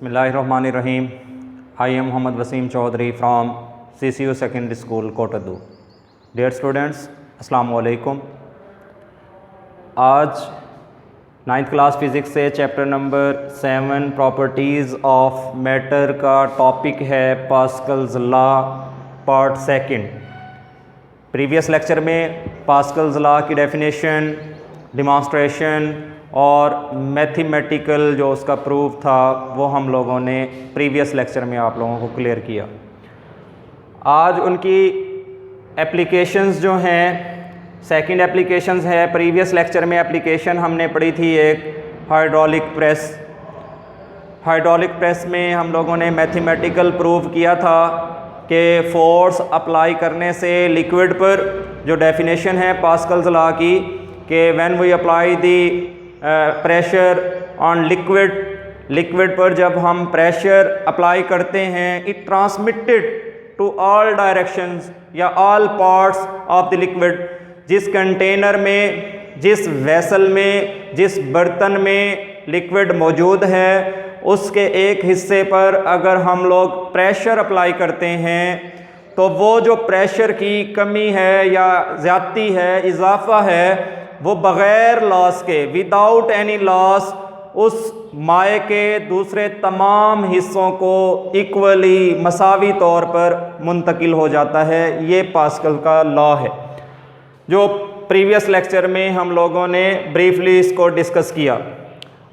Bismillahirrahmanirrahim. I am Muhammad Wasim Chaudhary from CCU Secondary School, Kotadu. Dear students, Assalamu alaikum. आज 9th class physics से chapter number 7 properties of matter का topic है Pascal's law part second. Previous lecture में Pascal's law की definition, demonstration और mathematical जो उसका proof था वो हम लोगों ने प्रीवियस लेक्चर में आप लोगों को क्लियर किया। आज उनकी एप्लीकेशंस जो हैं, सेकंड एप्लीकेशंस है। प्रीवियस लेक्चर में एप्लीकेशन हमने पढ़ी थी एक हाइड्रोलिक प्रेस। हाइड्रोलिक प्रेस में हम लोगों ने मैथमेटिकल प्रूफ किया था कि फोर्स अप्लाई करने से लिक्विड पर, जो डेफिनेशन है पास्कल्स लॉ की, कि when we apply the pressure on liquid पर जब हम प्रेशर अप्लाई करते हैं, it transmitted to all directions या all parts of the liquid. जिस कंटेनर में, जिस वेसल में, जिस बर्तन में लिक्विड मौजूद है, उसके एक हिस्से पर अगर हम लोग प्रेशर अप्लाई करते हैं तो वो जो प्रेशर की कमी है या ज़्यादती है, इजाफा है, वो बग़ैर लॉस के, विदाउट एनी लॉस, उस माए के दूसरे तमाम हिस्सों को इक्वली मसावी तौर पर मुंतकिल हो जाता है। ये पास्कल का लॉ है जो प्रीवियस लेक्चर में हम लोगों ने ब्रीफली इसको डिस्कस किया।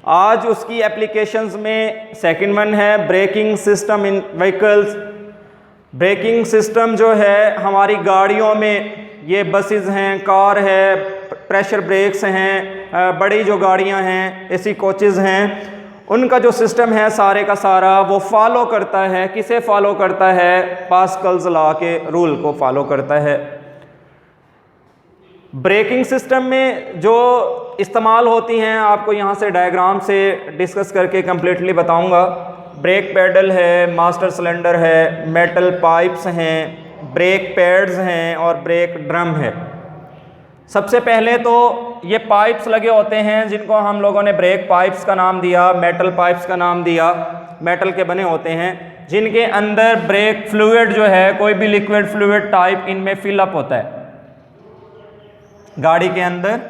आज उसकी एप्लीकेशंस में सेकंड वन है braking system in vehicles. Braking system जो है हमारी गाड़ियों में, ये बसेस हैं, कार है, प्रेशर ब्रेक्स हैं, बड़ी जो गाड़ियां हैं, एसी कोचेज़ हैं, उनका जो सिस्टम है सारे का सारा वो फॉलो करता है, किसे फॉलो करता है? पास्कल्स लॉ के रूल को फॉलो करता है। ब्रेकिंग सिस्टम में जो इस्तेमाल होती हैं आपको यहाँ से डायग्राम से डिस्कस करके कम्प्लीटली बताऊँगा। ब्रेक पैडल है, मास्टर सिलेंडर है, मेटल पाइप्स हैं, ब्रेक पैड्स हैं और ब्रेक ड्रम है। सबसे पहले तो ये पाइप्स लगे होते हैं जिनको हम लोगों ने ब्रेक पाइप्स का नाम दिया, मेटल पाइप्स का नाम दिया। मेटल के बने होते हैं जिनके अंदर ब्रेक फ्लूइड जो है, कोई भी लिक्विड फ्लूइड टाइप इनमें फिलअप होता है गाड़ी के अंदर।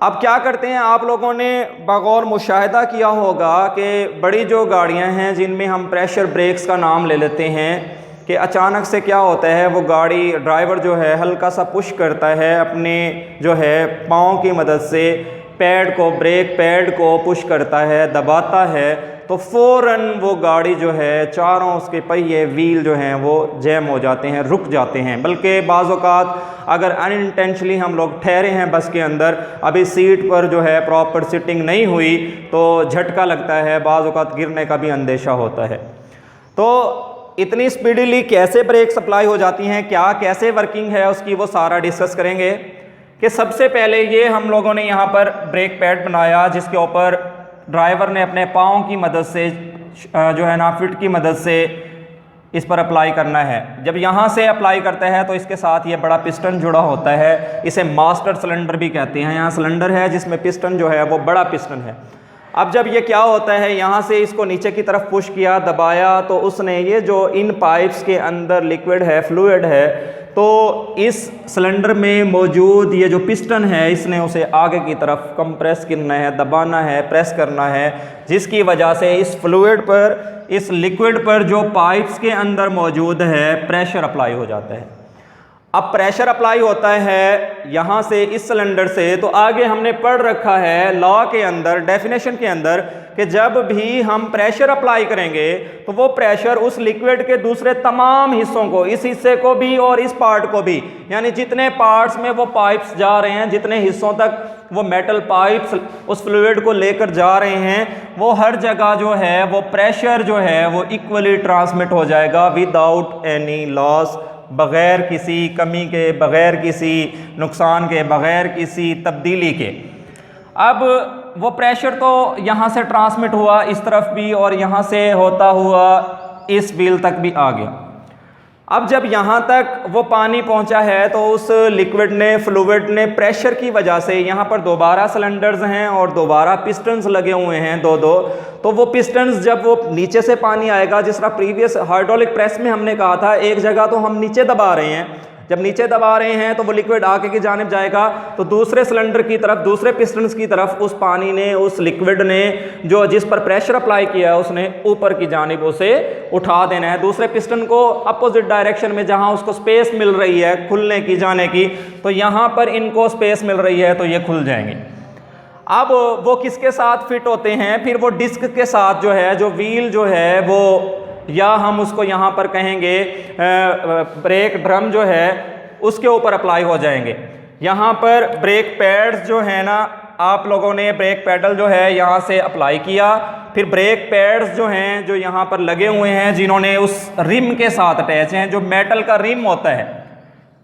अब क्या करते हैं, आप लोगों ने बगौर मुशाहिदा किया होगा कि बड़ी जो गाड़ियां हैं जिनमें हम प्रेशर ब्रेक्स का नाम ले लेते हैं, कि अचानक से क्या होता है, वो गाड़ी ड्राइवर जो है हल्का सा पुश करता है अपने जो है पाँव की मदद से, पैड को, ब्रेक पैड को पुश करता है, दबाता है, तो फ़ौरन वो गाड़ी जो है, चारों उसके पहिए, व्हील जो हैं वो जैम हो जाते हैं, रुक जाते हैं। बल्कि बाज़ औक़ात अगर अनइंटेंशनली हम लोग ठहरे हैं बस के अंदर, अभी सीट पर जो है प्रॉपर सिटिंग नहीं हुई, तो झटका लगता है, बाज़ औक़ात गिरने का भी अंदेशा होता है। तो इतनी स्पीडीली कैसे ब्रेक सप्लाई हो जाती हैं, क्या कैसे वर्किंग है उसकी, वो सारा डिस्कस करेंगे। कि सबसे पहले ये हम लोगों ने यहाँ पर ब्रेक पैड बनाया जिसके ऊपर ड्राइवर ने अपने पाँव की मदद से जो है ना, फिट की मदद से इस पर अप्लाई करना है। जब यहाँ से अप्लाई करता है तो इसके साथ ये बड़ा पिस्टन जुड़ा होता है, इसे मास्टर सिलेंडर भी कहते हैं। यहाँ सिलेंडर है जिसमें पिस्टन जो है वो बड़ा पिस्टन है। अब जब ये क्या होता है, यहाँ से इसको नीचे की तरफ पुश किया, दबाया, तो उसने ये जो इन पाइप्स के अंदर लिक्विड है, फ्लूइड है, तो इस सिलेंडर में मौजूद ये जो पिस्टन है, इसने उसे आगे की तरफ कंप्रेस करना है, दबाना है, प्रेस करना है, जिसकी वजह से इस फ्लूइड पर, इस लिक्विड पर जो पाइप्स के अंदर मौजूद है, प्रेशर अप्लाई हो जाता है। अब प्रेशर अप्लाई होता है यहाँ से, इस सिलेंडर से, तो आगे हमने पढ़ रखा है लॉ के अंदर, डेफिनेशन के अंदर, कि जब भी हम प्रेशर अप्लाई करेंगे तो वो प्रेशर उस लिक्विड के दूसरे तमाम हिस्सों को, इस हिस्से को भी और इस पार्ट को भी, यानी जितने पार्ट्स में वो पाइप्स जा रहे हैं, जितने हिस्सों तक वो मेटल पाइप्स उस फ्लूइड को लेकर जा रहे हैं, वो हर जगह जो है वो प्रेशर जो है वो इक्वली ट्रांसमिट हो जाएगा विदाउट एनी लॉस, बग़ैर किसी कमी के, बग़ैर किसी नुकसान के, बग़ैर किसी तब्दीली के। अब वो प्रेशर तो यहाँ से ट्रांसमिट हुआ इस तरफ भी, और यहाँ से होता हुआ इस व्हील तक भी आ गया। अब जब यहाँ तक वो पानी पहुँचा है तो उस लिक्विड ने, फ्लूइड ने प्रेशर की वजह से, यहाँ पर दोबारा सिलेंडर्स हैं और दोबारा पिस्टन्स लगे हुए हैं दो दो, तो वो पिस्टन्स जब वो नीचे से पानी आएगा, जिस तरह प्रीवियस हाइड्रोलिक प्रेस में हमने कहा था एक जगह तो हम नीचे दबा रहे हैं, जब नीचे दबा रहे हैं तो वो लिक्विड आगे की जानिब जाएगा, तो दूसरे सिलेंडर की तरफ, दूसरे पिस्टन्स की तरफ उस पानी ने, उस लिक्विड ने जो जिस पर प्रेशर अप्लाई किया है उसने ऊपर की जानिब उसे उठा देना है, दूसरे पिस्टन को अपोजिट डायरेक्शन में, जहां उसको स्पेस मिल रही है खुलने की, जाने की, तो यहाँ पर इनको स्पेस मिल रही है तो ये खुल जाएंगे। अब वो किसके साथ फिट होते हैं, फिर वो डिस्क के साथ जो है, जो व्हील जो है वो, या हम उसको यहाँ पर कहेंगे ब्रेक ड्रम जो है, उसके ऊपर अप्लाई हो जाएंगे। यहाँ पर ब्रेक पैड्स जो है ना, आप लोगों ने ब्रेक पैडल जो है यहाँ से अप्लाई किया, फिर ब्रेक पैड्स जो हैं जो यहाँ पर लगे हुए हैं, जिन्होंने उस रिम के साथ अटैच हैं, जो मेटल का रिम होता है,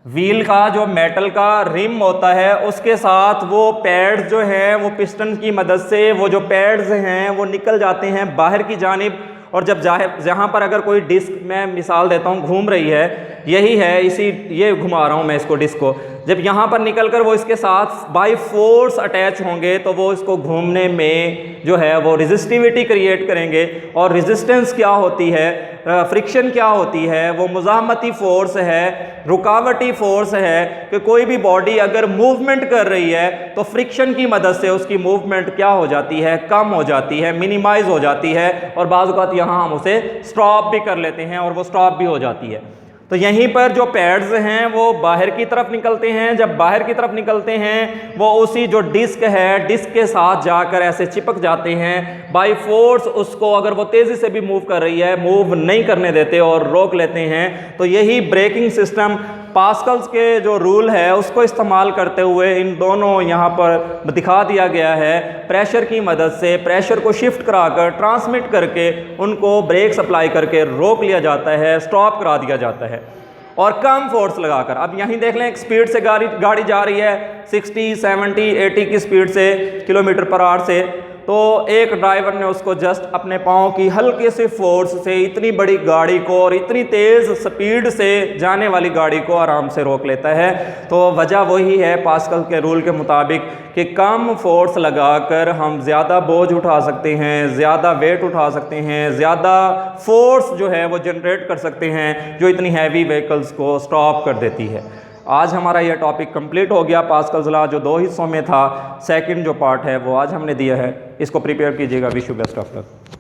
व्हील का जो मेटल का रिम होता है, उसके साथ वो पैड्स जो हैं वो पिस्टन की मदद से वो जो पैड्स हैं वो निकल जाते हैं बाहर की जानिब। और जब जहाँ पर अगर कोई डिस्क, मैं मिसाल देता हूँ, घूम रही है, यही है, इसी ये घुमा रहा हूँ मैं इसको, डिस्क को, जब यहाँ पर निकलकर वो इसके साथ बाय फोर्स अटैच होंगे तो वो इसको घूमने में जो है वो रेजिस्टिविटी क्रिएट करेंगे। और रेजिस्टेंस क्या होती है, फ्रिक्शन क्या होती है, वो मुज़ाहमती फ़ोर्स है, रुकावटी फ़ोर्स है कि कोई भी बॉडी अगर मूवमेंट कर रही है तो फ्रिक्शन की मदद से उसकी मूवमेंट क्या हो जाती है, कम हो जाती है, मिनिमाइज हो जाती है, और बाज़ औक़ात यहाँ हम उसे स्टॉप भी कर लेते हैं और वो स्टॉप भी हो जाती है। तो यहीं पर जो पैड्स हैं वो बाहर की तरफ निकलते हैं, जब बाहर की तरफ निकलते हैं वो उसी जो डिस्क है, डिस्क के साथ जाकर ऐसे चिपक जाते हैं, बाय फोर्स उसको, अगर वो तेज़ी से भी मूव कर रही है, मूव नहीं करने देते और रोक लेते हैं। तो यही ब्रेकिंग सिस्टम, पास्कल्स के जो रूल है उसको इस्तेमाल करते हुए इन दोनों यहाँ पर दिखा दिया गया है, प्रेशर की मदद से प्रेशर को शिफ्ट कराकर, ट्रांसमिट करके उनको ब्रेक अप्लाई करके रोक लिया जाता है, स्टॉप करा दिया जाता है, और कम फोर्स लगाकर। अब यहीं देख लें, एक स्पीड से गाड़ी जा रही है 60, 70, 80 की स्पीड से, किलोमीटर पर आवर से, तो एक ड्राइवर ने उसको जस्ट अपने पाँव की हल्के से फोर्स से इतनी बड़ी गाड़ी को और इतनी तेज़ स्पीड से जाने वाली गाड़ी को आराम से रोक लेता है। तो वजह वही है पास्कल के रूल के मुताबिक कि कम फोर्स लगाकर हम ज़्यादा बोझ उठा सकते हैं, ज़्यादा वेट उठा सकते हैं, ज़्यादा फोर्स जो है वो जनरेट कर सकते हैं, जो इतनी हैवी व्हीकल्स को स्टॉप कर देती है। आज हमारा यह टॉपिक कंप्लीट हो गया, पास्कल्स लॉ जो 2 हिस्सों में था, सेकंड जो पार्ट है वो आज हमने दिया है, इसको प्रिपेयर कीजिएगा। Wish you best of luck.